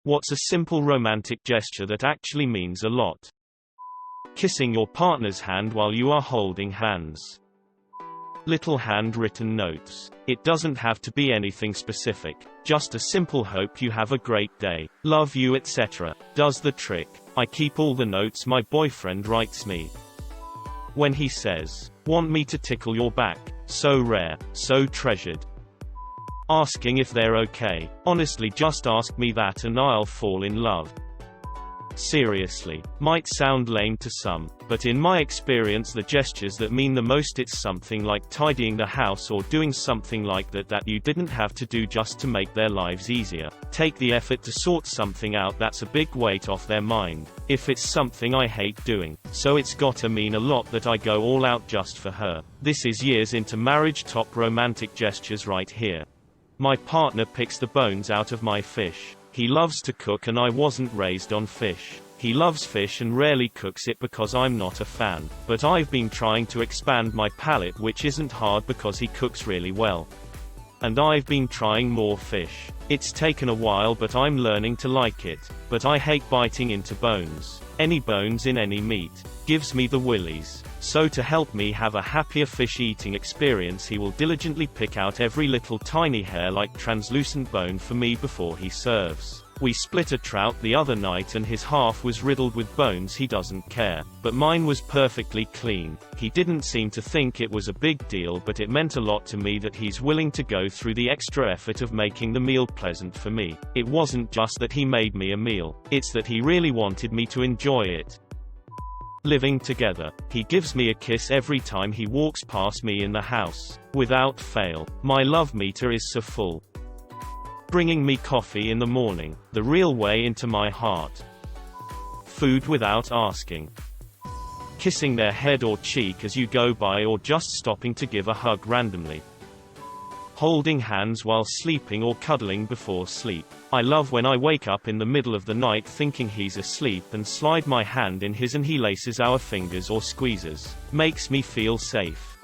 What's a simple romantic gesture that actually means a lot? Kissing your partner's hand while you are holding hands. Little handwritten notes. It doesn't have to be anything specific, just a simple hope you have a great day, love you, etc. does the trick. I keep all the notes my boyfriend writes me. When he says, "Want me to tickle your back?" So rare, so treasured. Asking if they're okay. Honestly, just ask me that and I'll fall in love. Seriously. Might sound lame to some, but in my experience the gestures that mean the most, it's something like tidying the house or doing something like that you didn't have to do just to make their lives easier. Take the effort to sort something out, that's a big weight off their mind. If it's something I hate doing, so it's gotta mean a lot that I go all out just for her. This is years into marriage, top romantic gestures right here. My partner picks the bones out of my fish. He loves to cook and I wasn't raised on fish. He loves fish and rarely cooks it because I'm not a fan. But I've been trying to expand my palate, which isn't hard because he cooks really well. And I've been trying more fish. It's taken a while, but I'm learning to like it. But I hate biting into bones. Any bones in any meat gives me the willies. So to help me have a happier fish eating experience, he will diligently pick out every little tiny hair-like translucent bone for me before he serves. We split a trout the other night and his half was riddled with bones. He doesn't care, but mine was perfectly clean. He didn't seem to think it was a big deal, but it meant a lot to me that he's willing to go through the extra effort of making the meal pleasant for me. It wasn't just that he made me a meal, it's that he really wanted me to enjoy it. Living together. He gives me a kiss every time he walks past me in the house. Without fail. My love meter is so full. Bringing me coffee in the morning. The real way into my heart. Food without asking. Kissing their head or cheek as you go by, or just stopping to give a hug randomly. Holding hands while sleeping or cuddling before sleep. I love when I wake up in the middle of the night thinking he's asleep and slide my hand in his and he laces our fingers or squeezes. Makes me feel safe.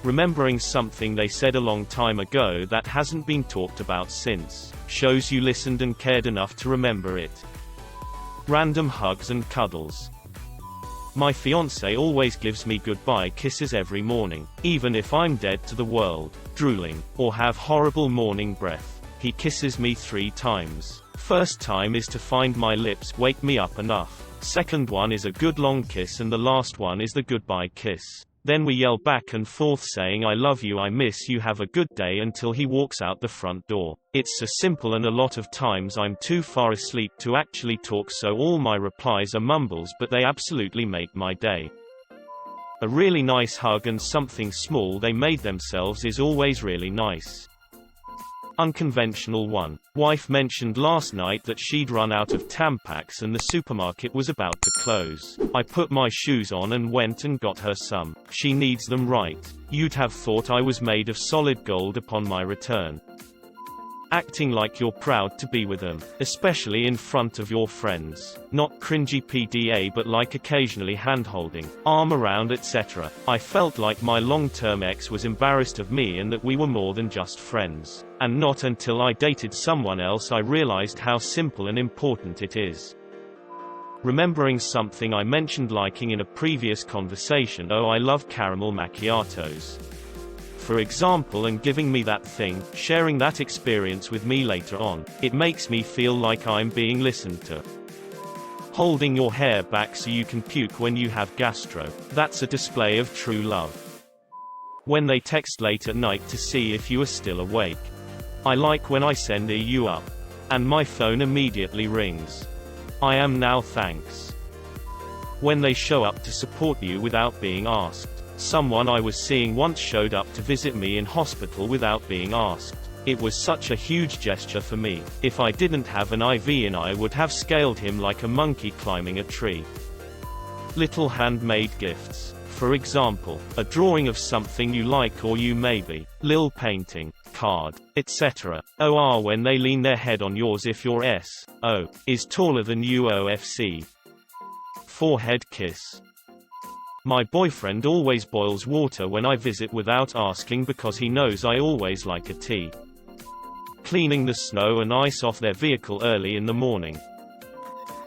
Remembering something they said a long time ago that hasn't been talked about since. Shows you listened and cared enough to remember it. Random hugs and cuddles. My fiancé always gives me goodbye kisses every morning, even if I'm dead to the world, drooling, or have horrible morning breath. He kisses me 3 times. First time is to find my lips, wake me up enough. Second one is a good long kiss, and the last one is the goodbye kiss. Then we yell back and forth saying I love you, I miss you, have a good day, until he walks out the front door. It's so simple, and a lot of times I'm too far asleep to actually talk, so all my replies are mumbles, but they absolutely make my day. A really nice hug and something small they made themselves is always really nice. Unconventional 1. Wife mentioned last night that she'd run out of Tampax and the supermarket was about to close. I put my shoes on and went and got her some. She needs them, right? You'd have thought I was made of solid gold upon my return. Acting like you're proud to be with them, especially in front of your friends. Not cringy PDA, but like occasionally hand-holding, arm around, etc. I felt like my long-term ex was embarrassed of me and that we were more than just friends. And not until I dated someone else I realized how simple and important it is. Remembering something I mentioned liking in a previous conversation. Oh, I love caramel macchiatos, for example, and giving me that thing, sharing that experience with me later on. It makes me feel like I'm being listened to. Holding your hair back so you can puke when you have gastro. That's a display of true love. When they text late at night to see if you are still awake. I like when I send a "you up" and my phone immediately rings. I am now, thanks. When they show up to support you without being asked. Someone I was seeing once showed up to visit me in hospital without being asked. It was such a huge gesture for me. If I didn't have an IV in, I would have scaled him like a monkey climbing a tree. Little handmade gifts. For example, a drawing of something you like, or you maybe, lil painting, card, etc. Or when they lean their head on yours if your S.O. is taller than you. OFC. Forehead kiss. My boyfriend always boils water when I visit without asking because he knows I always like a tea. cleaning the snow and ice off their vehicle early in the morning.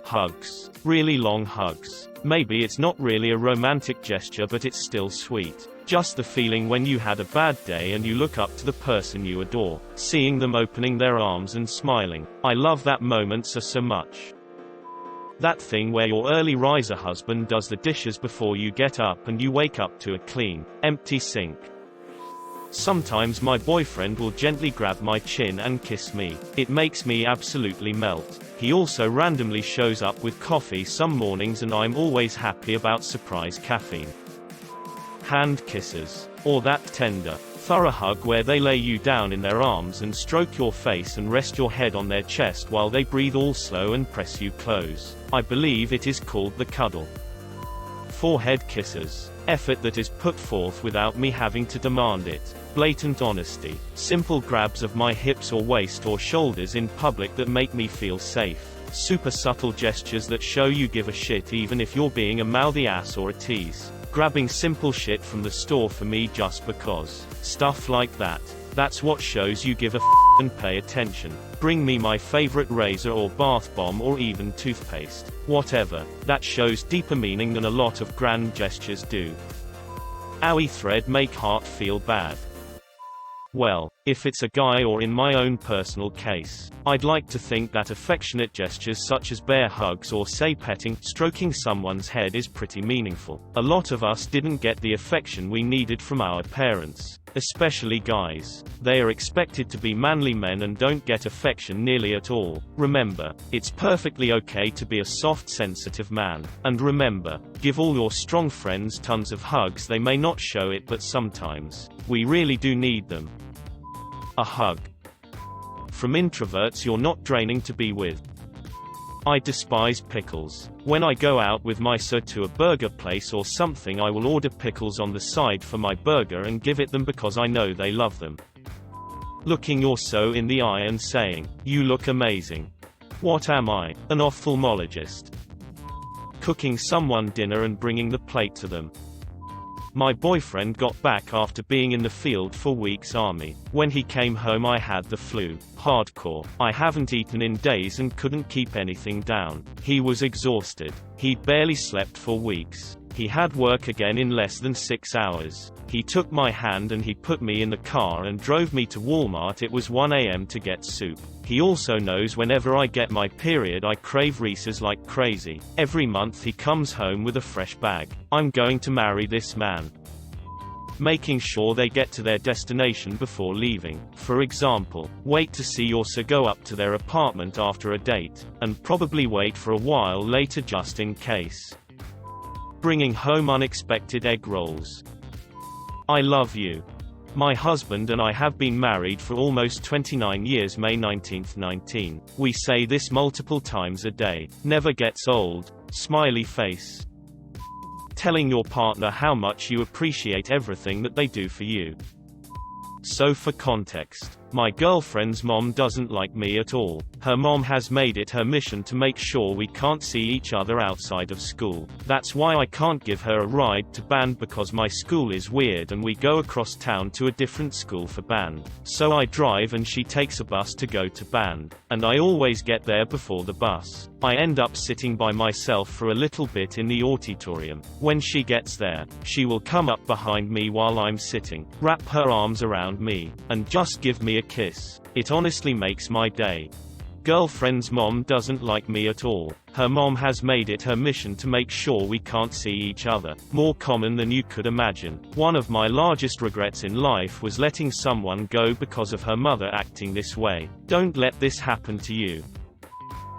Hugs. Really long hugs. Maybe it's not really a romantic gesture, but it's still sweet. Just the feeling when you had a bad day and you look up to the person you adore, seeing them opening their arms and smiling. I love that moment so much. That thing where your early riser husband does the dishes before you get up and you wake up to a clean, empty sink. Sometimes my boyfriend will gently grab my chin and kiss me. It makes me absolutely melt. He also randomly shows up with coffee some mornings and I'm always happy about surprise caffeine. Hand kisses. Or that tender, thorough hug where they lay you down in their arms and stroke your face and rest your head on their chest while they breathe all slow and press you close. I believe it is called the cuddle. Forehead kisses. Effort that is put forth without me having to demand it. Blatant honesty. Simple grabs of my hips or waist or shoulders in public that make me feel safe. Super subtle gestures that show you give a shit even if you're being a mouthy ass or a tease. Grabbing simple shit from the store for me just because. Stuff like that. That's what shows you give a and pay attention. Bring me my favorite razor or bath bomb or even toothpaste. Whatever. That shows deeper meaning than a lot of grand gestures do. Owie thread make heart feel bad. Well, if it's a guy or in my own personal case, I'd like to think that affectionate gestures such as bear hugs or say petting, stroking someone's head is pretty meaningful. A lot of us didn't get the affection we needed from our parents. Especially guys. They are expected to be manly men and don't get affection nearly at all. Remember, it's perfectly okay to be a soft, sensitive man. And remember, give all your strong friends tons of hugs. They may not show it, but sometimes we really do need them. A hug. From introverts you're not draining to be with. I despise pickles. When I go out with my sir to a burger place or something, I will order pickles on the side for my burger and give it them because I know they love them. Looking your so in the eye and saying, "You look amazing." What am I? An ophthalmologist? Cooking someone dinner and bringing the plate to them. My boyfriend got back after being in the field for weeks army. When he came home I had the flu. Hardcore. I haven't eaten in days and couldn't keep anything down. He was exhausted. He'd barely slept for weeks. He had work again in less than 6 hours. He took my hand and he put me in the car and drove me to Walmart. It was 1 a.m. to get soup. He also knows whenever I get my period I crave Reese's like crazy. Every month he comes home with a fresh bag. I'm going to marry this man. Making sure they get to their destination before leaving. For example, wait to see your sir go up to their apartment after a date, and probably wait for a while later just in case. Bringing home unexpected egg rolls. I love you. My husband and I have been married for almost 29 years. May 19, 19. We say this multiple times a day. Never gets old. Smiley face. Telling your partner how much you appreciate everything that they do for you. So for context, my girlfriend's mom doesn't like me at all. Her mom has made it her mission to make sure we can't see each other outside of school. That's why I can't give her a ride to band because my school is weird and we go across town to a different school for band. So I drive and she takes a bus to go to band. And I always get there before the bus. I end up sitting by myself for a little bit in the auditorium. When she gets there, she will come up behind me while I'm sitting, wrap her arms around me, and just give me a kiss. It honestly makes my day. Girlfriend's mom doesn't like me at all. Her mom has made it her mission to make sure we can't see each other. More common than you could imagine. One of my largest regrets in life was letting someone go because of her mother acting this way. Don't let this happen to you.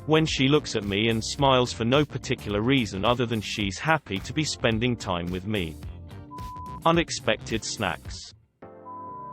When she looks at me and smiles for no particular reason other than she's happy to be spending time with me. Unexpected snacks.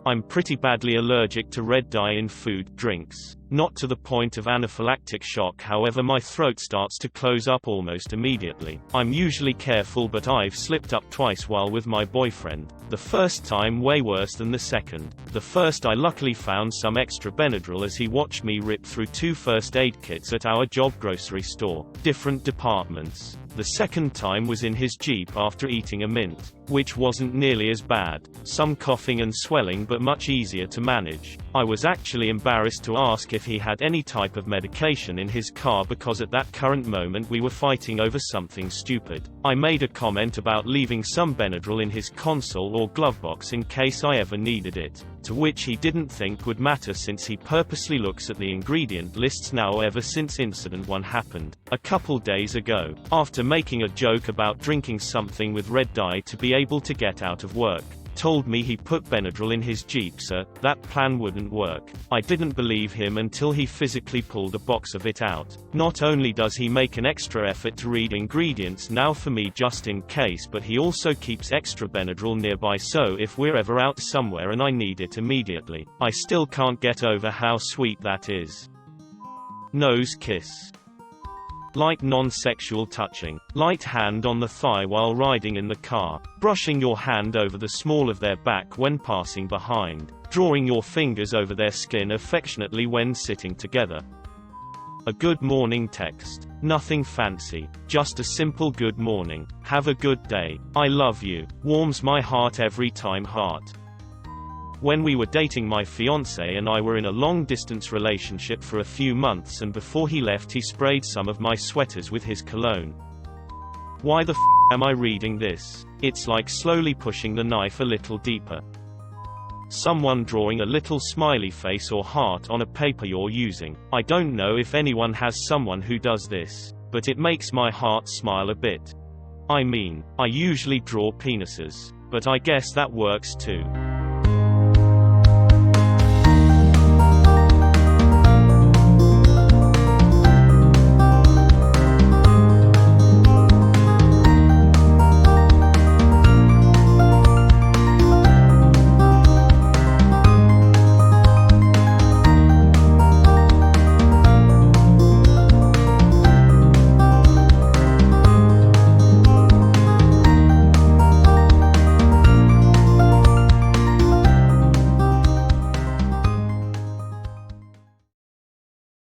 I'm pretty badly allergic to red dye in food, drinks. Not to the point of anaphylactic shock, however my throat starts to close up almost immediately. I'm usually careful, but I've slipped up twice while with my boyfriend. The first time way worse than the second. The first I luckily found some extra Benadryl as he watched me rip through 2 first aid kits at our job grocery store. Different departments. The second time was in his Jeep after eating a mint, which wasn't nearly as bad. Some coughing and swelling but much easier to manage. I was actually embarrassed to ask if he had any type of medication in his car because at that current moment we were fighting over something stupid. I made a comment about leaving some Benadryl in his console or glove box in case I ever needed it, to which he didn't think would matter since he purposely looks at the ingredient lists now ever since incident 1 happened, a couple days ago, after making a joke about drinking something with red dye to be able to get out of work. Told me he put Benadryl in his Jeep. Sir, that plan wouldn't work. I didn't believe him until he physically pulled a box of it out. Not only does he make an extra effort to read ingredients now for me just in case, but he also keeps extra Benadryl nearby so if we're ever out somewhere and I need it immediately. I still can't get over how sweet that is. Nose kiss. Light non-sexual touching. Light hand on the thigh while riding in the car. Brushing your hand over the small of their back when passing behind. Drawing your fingers over their skin affectionately when sitting together. A good morning text. Nothing fancy. Just a simple good morning. Have a good day. I love you. Warms my heart every time. Heart. When we were dating, my fiancé and I were in a long-distance relationship for a few months, and before he left he sprayed some of my sweaters with his cologne. Why the am I reading this? It's like slowly pushing the knife a little deeper. Someone drawing a little smiley face or heart on a paper you're using. I don't know if anyone has someone who does this, but it makes my heart smile a bit. I mean, I usually draw penises, but I guess that works too.